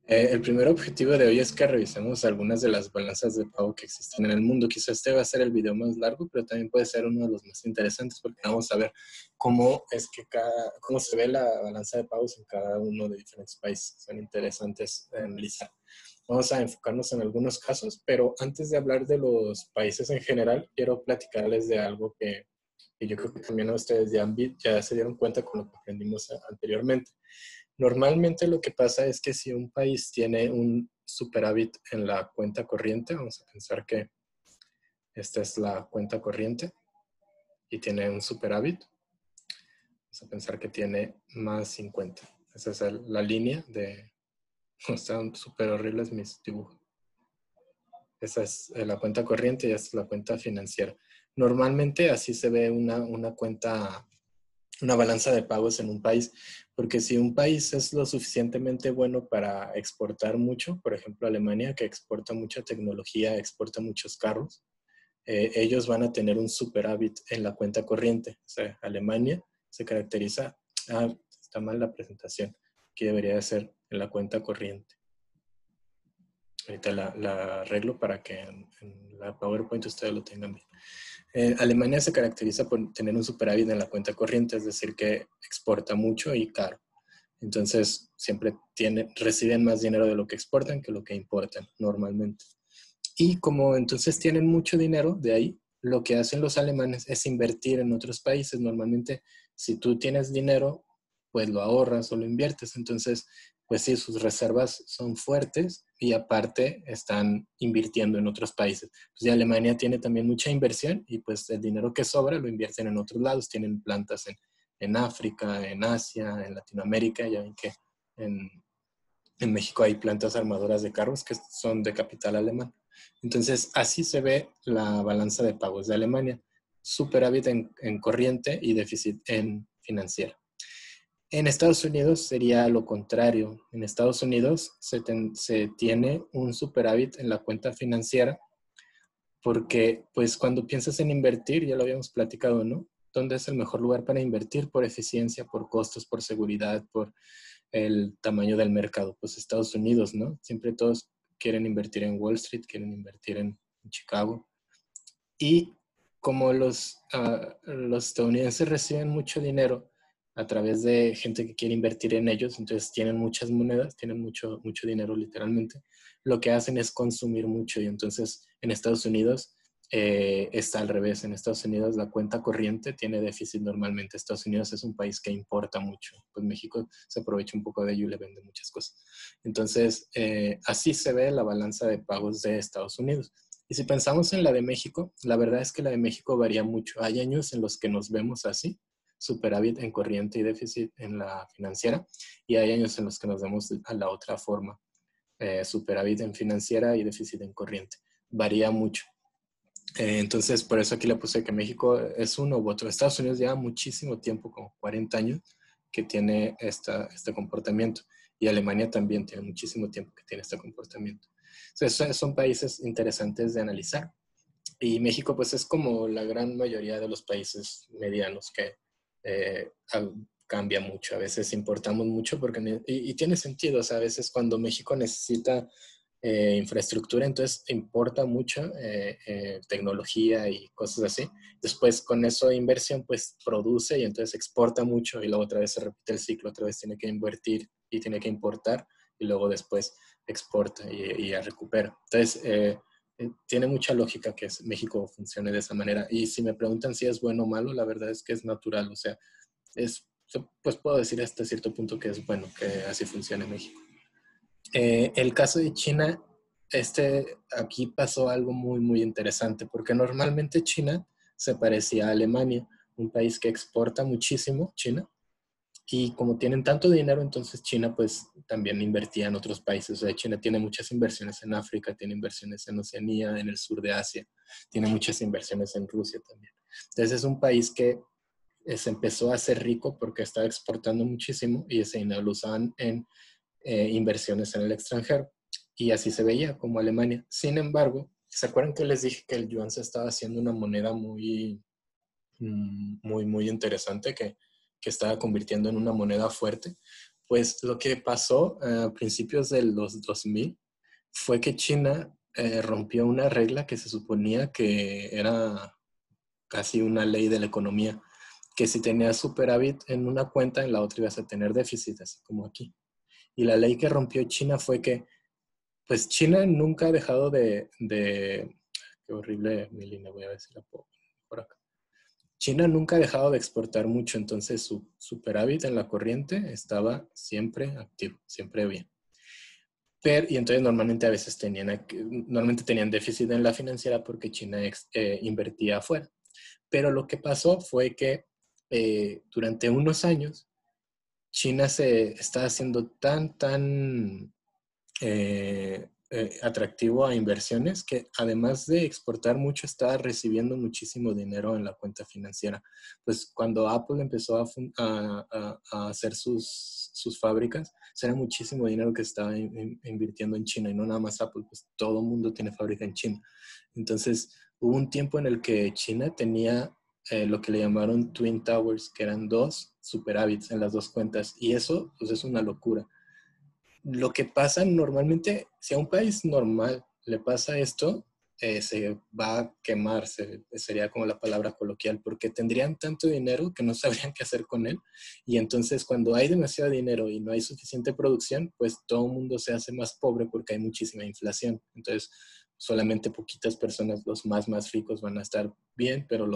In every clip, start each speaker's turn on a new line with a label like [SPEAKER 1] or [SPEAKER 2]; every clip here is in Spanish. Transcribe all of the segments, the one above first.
[SPEAKER 1] El primer objetivo de hoy es que revisemos algunas de las balanzas de pago que existen en el mundo. Quizás este va a ser el video más largo, pero también puede ser uno de los más interesantes porque vamos a ver cómo es que cómo se ve la balanza de pagos en cada uno de diferentes países. Son interesantes de analizar. Vamos a enfocarnos en algunos casos, pero antes de hablar de los países en general, quiero platicarles de algo que yo creo que también ustedes ya se dieron cuenta con lo que aprendimos anteriormente. Normalmente lo que pasa es que si un país tiene un superávit en la cuenta corriente, vamos a pensar que esta es la cuenta corriente y tiene un superávit, vamos a pensar que tiene más 50. Esa es la línea de... Están súper horribles mis dibujos. Esa es la cuenta corriente y esta es la cuenta financiera. Normalmente así se ve una cuenta, una balanza de pagos en un país, porque si un país es lo suficientemente bueno para exportar mucho, por ejemplo Alemania, que exporta mucha tecnología, exporta muchos carros, ellos van a tener un superávit en la cuenta corriente. O sea, Alemania se caracteriza, está mal la presentación, que debería de ser en la cuenta corriente. Ahorita la arreglo para que en la PowerPoint ustedes lo tengan bien. Alemania se caracteriza por tener un superávit en la cuenta corriente, es decir, que exporta mucho y caro. Entonces, siempre reciben más dinero de lo que exportan que lo que importan normalmente. Y como entonces tienen mucho dinero de ahí, lo que hacen los alemanes es invertir en otros países. Normalmente, si tú tienes dinero, pues lo ahorras o lo inviertes. Entonces, pues sí, sus reservas son fuertes y aparte están invirtiendo en otros países. Pues ya Alemania tiene también mucha inversión y pues el dinero que sobra lo invierten en otros lados. Tienen plantas en África, en Asia, en Latinoamérica. Ya ven que en México hay plantas armadoras de carros que son de capital alemán. Entonces, así se ve la balanza de pagos de Alemania. Superávit en corriente y déficit en financiera. En Estados Unidos sería lo contrario. En Estados Unidos se tiene un superávit en la cuenta financiera porque, pues, cuando piensas en invertir, ya lo habíamos platicado, ¿no? ¿Dónde es el mejor lugar para invertir? Por eficiencia, por costos, por seguridad, por el tamaño del mercado. Pues Estados Unidos, ¿no? Siempre todos quieren invertir en Wall Street, quieren invertir en Chicago. Y como los estadounidenses reciben mucho dinero a través de gente que quiere invertir en ellos, entonces tienen muchas monedas, tienen mucho dinero literalmente, lo que hacen es consumir mucho y entonces en Estados Unidos está al revés. En Estados Unidos la cuenta corriente tiene déficit normalmente. Estados Unidos es un país que importa mucho, pues México se aprovecha un poco de ello y le vende muchas cosas. Entonces así se ve la balanza de pagos de Estados Unidos. Y si pensamos en la de México, la verdad es que la de México varía mucho. Hay años en los que nos vemos así, superávit en corriente y déficit en la financiera, y hay años en los que nos vemos a la otra forma, superávit en financiera y déficit en corriente. Varía mucho. Entonces, por eso aquí le puse que México es uno u otro. Estados Unidos lleva muchísimo tiempo, como 40 años, que tiene este comportamiento. Y Alemania también tiene muchísimo tiempo que tiene este comportamiento. Entonces, son países interesantes de analizar. Y México, pues, es como la gran mayoría de los países medianos que eh, cambia mucho. A veces importamos mucho porque, y tiene sentido, o sea, a veces cuando México necesita infraestructura, entonces importa mucho tecnología y cosas así. Después con eso de inversión, pues produce y entonces exporta mucho y luego otra vez se repite el ciclo, otra vez tiene que invertir y tiene que importar y luego después exporta y ya recupera. Entonces, tiene mucha lógica que México funcione de esa manera. Y si me preguntan si es bueno o malo, la verdad es que es natural. O sea, pues puedo decir hasta cierto punto que es bueno que así funcione México. El caso de China, aquí pasó algo muy, muy interesante, porque normalmente China se parecía a Alemania, un país que exporta muchísimo, China, y como tienen tanto dinero, entonces China pues también invertía en otros países. O sea, China tiene muchas inversiones en África, tiene inversiones en Oceanía, en el sur de Asia, tiene muchas inversiones en Rusia también. Entonces es un país que se empezó a hacer rico porque estaba exportando muchísimo y ese dinero lo usaban en inversiones en el extranjero. Y así se veía como Alemania. Sin embargo, ¿se acuerdan que les dije que el yuan se estaba haciendo una moneda muy interesante que estaba convirtiendo en una moneda fuerte? Pues lo que pasó a principios de los 2000 fue que China rompió una regla que se suponía que era casi una ley de la economía, que si tenías superávit en una cuenta, en la otra ibas a tener déficit, así como aquí. Y la ley que rompió China fue que, pues China nunca ha dejado qué horrible mi línea, voy a ver si la puedo por acá. China nunca ha dejado de exportar mucho, entonces su superávit en la corriente estaba siempre activo, siempre bien. Y entonces normalmente tenían déficit en la financiera porque China invertía afuera. Pero lo que pasó fue que durante unos años China se está haciendo tan atractivo a inversiones que además de exportar mucho, está recibiendo muchísimo dinero en la cuenta financiera. Pues cuando Apple empezó a hacer sus fábricas, era muchísimo dinero que estaba invirtiendo en China y no nada más Apple, pues todo el mundo tiene fábrica en China. Entonces hubo un tiempo en el que China tenía lo que le llamaron Twin Towers, que eran dos superávits en las dos cuentas y eso pues es una locura. Lo que pasa normalmente, si a un país normal le pasa esto, se va a quemar, sería como la palabra coloquial, porque tendrían tanto dinero que no sabrían qué hacer con él. Y entonces cuando hay demasiado dinero y no hay suficiente producción, pues todo el mundo se hace más pobre porque hay muchísima inflación. Entonces solamente poquitas personas, los más ricos van a estar bien, pero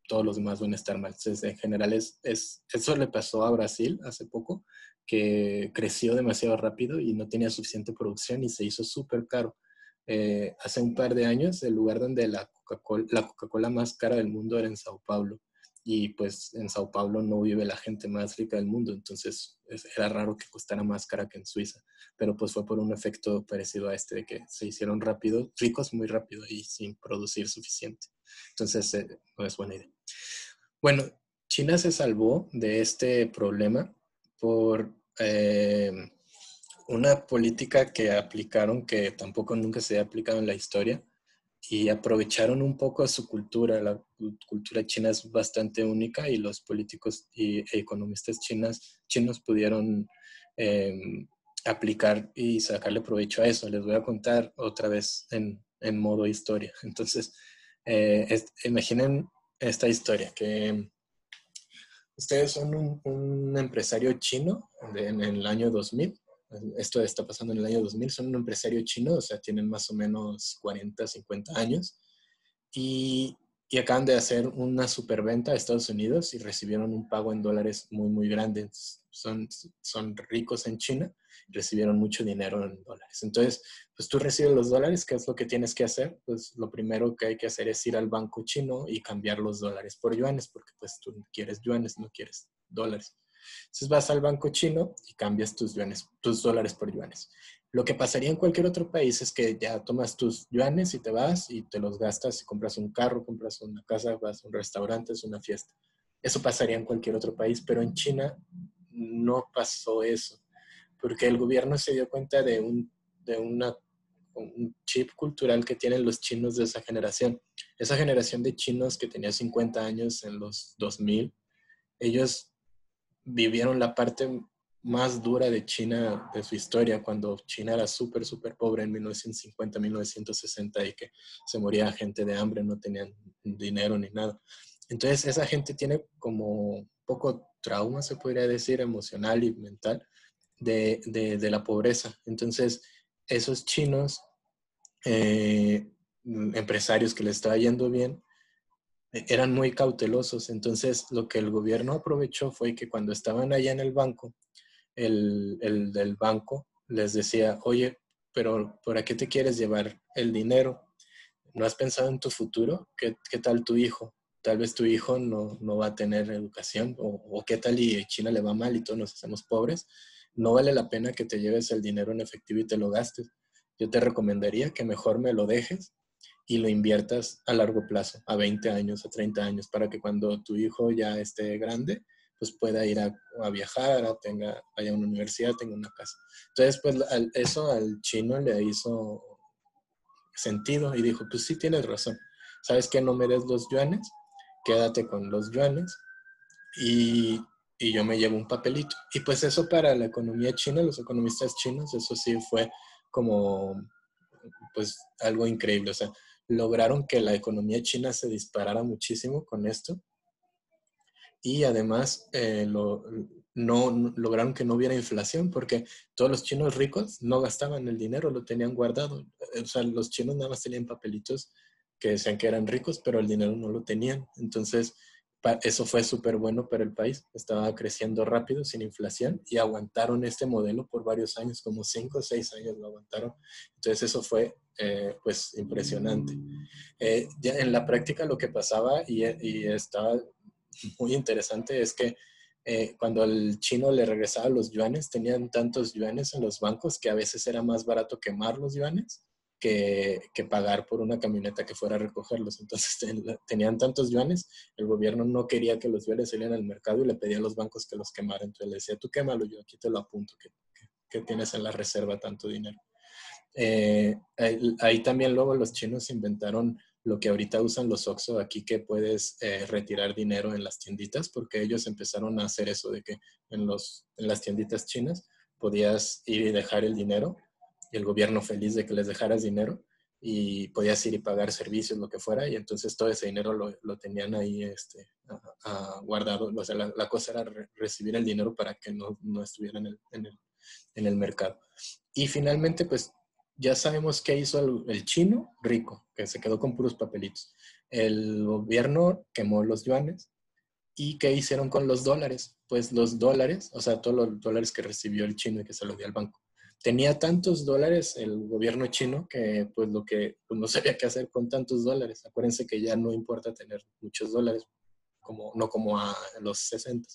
[SPEAKER 1] todos los demás van a estar mal. Entonces en general eso le pasó a Brasil hace poco, que creció demasiado rápido y no tenía suficiente producción y se hizo súper caro. Hace un par de años, el lugar donde la Coca-Cola más cara del mundo era en Sao Paulo. Y pues en Sao Paulo no vive la gente más rica del mundo, entonces era raro que costara más cara que en Suiza. Pero pues fue por un efecto parecido a este, de que se hicieron rápido, ricos muy rápido y sin producir suficiente. Entonces no es buena idea. Bueno, China se salvó de este problema por una política que aplicaron que tampoco nunca se ha aplicado en la historia y aprovecharon un poco su cultura. La cultura china es bastante única y los políticos y economistas chinos pudieron eh, aplicar y sacarle provecho a eso. Les voy a contar otra vez en modo historia. Entonces, imaginen esta historia, que ustedes son un empresario chino en el año 2000. Esto está pasando en el año 2000. Son un empresario chino, o sea, tienen más o menos 40, 50 años. Y, y acaban de hacer una superventa a Estados Unidos y recibieron un pago en dólares muy grande. Son ricos en China y recibieron mucho dinero en dólares. Entonces, pues tú recibes los dólares, ¿qué es lo que tienes que hacer? Pues lo primero que hay que hacer es ir al banco chino y cambiar los dólares por yuanes, porque pues tú quieres yuanes, no quieres dólares. Entonces vas al banco chino y cambias tus dólares por yuanes. Lo que pasaría en cualquier otro país es que ya tomas tus yuanes y te vas y te los gastas y compras un carro, compras una casa, vas a un restaurante, es una fiesta. Eso pasaría en cualquier otro país, pero en China no pasó eso, porque el gobierno se dio cuenta un chip cultural que tienen los chinos de esa generación. Esa generación de chinos que tenía 50 años en los 2000, ellos vivieron la parte más dura de China, de su historia, cuando China era súper pobre en 1950, 1960 y que se moría gente de hambre, no tenían dinero ni nada. Entonces esa gente tiene como un poco trauma, se podría decir, emocional y mental de la pobreza. Entonces esos chinos, empresarios que les estaba yendo bien, eran muy cautelosos. Entonces, lo que el gobierno aprovechó fue que cuando estaban allá en el banco, el del banco les decía, oye, pero ¿por qué te quieres llevar el dinero? ¿No has pensado en tu futuro? ¿Qué tal tu hijo? Tal vez tu hijo no va a tener educación, o qué tal y China le va mal y todos nos hacemos pobres. No vale la pena que te lleves el dinero en efectivo y te lo gastes. Yo te recomendaría que mejor me lo dejes y lo inviertas a largo plazo, a 20 años, a 30 años, para que cuando tu hijo ya esté grande, pues pueda ir a viajar, vaya a una universidad, tenga una casa. Entonces, pues eso al chino le hizo sentido y dijo, pues sí tienes razón. ¿Sabes qué? No me des los yuanes, quédate con los yuanes y y yo me llevo un papelito. Y pues eso para la economía china, los economistas chinos, eso sí fue como pues algo increíble. O sea, lograron que la economía china se disparara muchísimo con esto y además no lograron que no hubiera inflación porque todos los chinos ricos no gastaban el dinero, lo tenían guardado. O sea, los chinos nada más tenían papelitos que decían que eran ricos, pero el dinero no lo tenían. Entonces, eso fue súper bueno para el país. Estaba creciendo rápido, sin inflación, y aguantaron este modelo por varios años, como 5 o 6 años lo aguantaron. Entonces, eso fue pues impresionante. Ya en la práctica lo que pasaba y estaba muy interesante es que cuando al chino le regresaba los yuanes, tenían tantos yuanes en los bancos que a veces era más barato quemar los yuanes que pagar por una camioneta que fuera a recogerlos. Entonces tenían tantos yuanes, el gobierno no quería que los yuanes salieran al mercado y le pedía a los bancos que los quemaran. Entonces le decía, tú quémalo, yo aquí te lo apunto, que tienes en la reserva tanto dinero. Ahí también luego los chinos inventaron lo que ahorita usan los Oxxo aquí, que puedes retirar dinero en las tienditas, porque ellos empezaron a hacer eso de que en las tienditas chinas podías ir y dejar el dinero y el gobierno feliz de que les dejaras dinero y podías ir y pagar servicios, lo que fuera, y entonces todo ese dinero lo tenían ahí guardado. O sea, la cosa era recibir el dinero para que no estuviera en el mercado. Y finalmente, pues ya sabemos qué hizo el chino rico, que se quedó con puros papelitos. El gobierno quemó los yuanes. ¿Y qué hicieron con los dólares? Pues los dólares, o sea, todos los dólares que recibió el chino y que se los dio al banco. Tenía tantos dólares el gobierno chino que pues pues no sabía qué hacer con tantos dólares. Acuérdense que ya no importa tener muchos dólares, no como a los 60.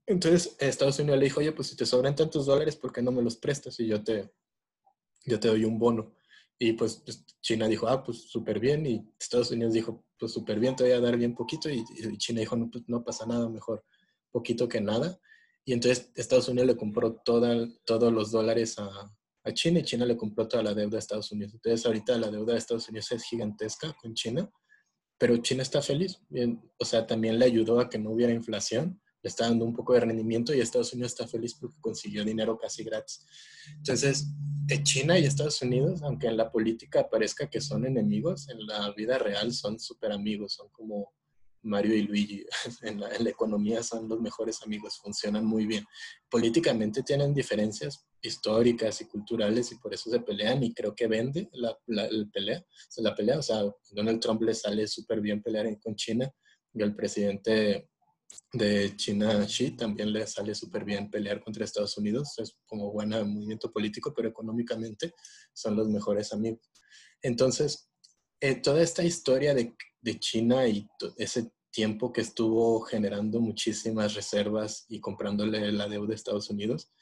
[SPEAKER 1] Entonces Estados Unidos le dijo, oye, pues si te sobran tantos dólares, ¿por qué no me los prestas? Y yo te doy un bono. Y pues China dijo, pues súper bien. Y Estados Unidos dijo, pues súper bien, te voy a dar bien poquito. Y China dijo, no, pues no pasa nada, mejor poquito que nada. Y entonces Estados Unidos le compró todos los dólares a China y China le compró toda la deuda a Estados Unidos. Entonces ahorita la deuda de Estados Unidos es gigantesca con China, pero China está feliz. Bien, o sea, también le ayudó a que no hubiera inflación, le está dando un poco de rendimiento y Estados Unidos está feliz porque consiguió dinero casi gratis. Entonces, China y Estados Unidos, aunque en la política parezca que son enemigos, en la vida real son súper amigos, son como Mario y Luigi. En la economía son los mejores amigos, funcionan muy bien. Políticamente tienen diferencias históricas y culturales y por eso se pelean y creo que vende la pelea. O sea, Donald Trump le sale súper bien pelear con China y al presidente de China, Xi, también le sale súper bien pelear contra Estados Unidos. Es como buen movimiento político, pero económicamente son los mejores amigos. Entonces, toda esta historia de China y ese tiempo que estuvo generando muchísimas reservas y comprándole la deuda a Estados Unidos,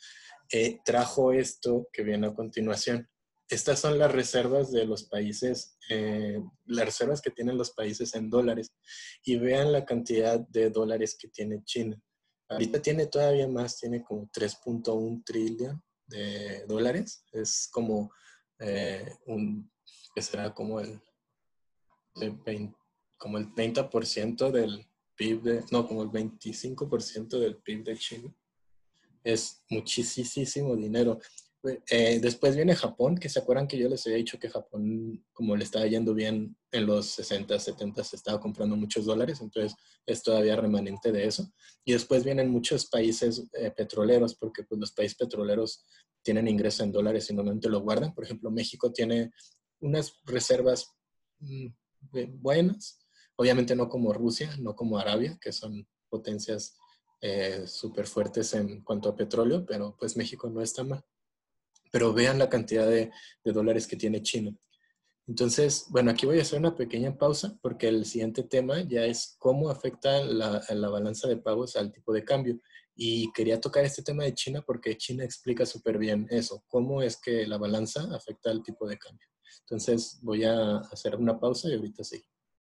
[SPEAKER 1] trajo esto que viene a continuación. Estas son las reservas de los países, las reservas que tienen los países en dólares. Y vean la cantidad de dólares que tiene China. Ahorita tiene todavía más, tiene como 3.1 trillón de dólares. Es como que será como como el 30% del PIB, no, como el 25% del PIB de China. Es muchísimo dinero. Después viene Japón, que se acuerdan que yo les había dicho que Japón, como le estaba yendo bien en los 60, 70, se estaba comprando muchos dólares, entonces es todavía remanente de eso. Y después vienen muchos países petroleros, porque pues, los países petroleros tienen ingreso en dólares y normalmente lo guardan. Por ejemplo, México tiene unas reservas buenas, obviamente no como Rusia, no como Arabia, que son potencias súper fuertes en cuanto a petróleo, pero pues México no está mal. Pero vean la cantidad de dólares que tiene China. Entonces, bueno, aquí voy a hacer una pequeña pausa porque el siguiente tema ya es cómo afecta la balanza de pagos al tipo de cambio. Y quería tocar este tema de China porque China explica súper bien eso, cómo es que la balanza afecta al tipo de cambio. Entonces, voy a hacer una pausa y ahorita sí.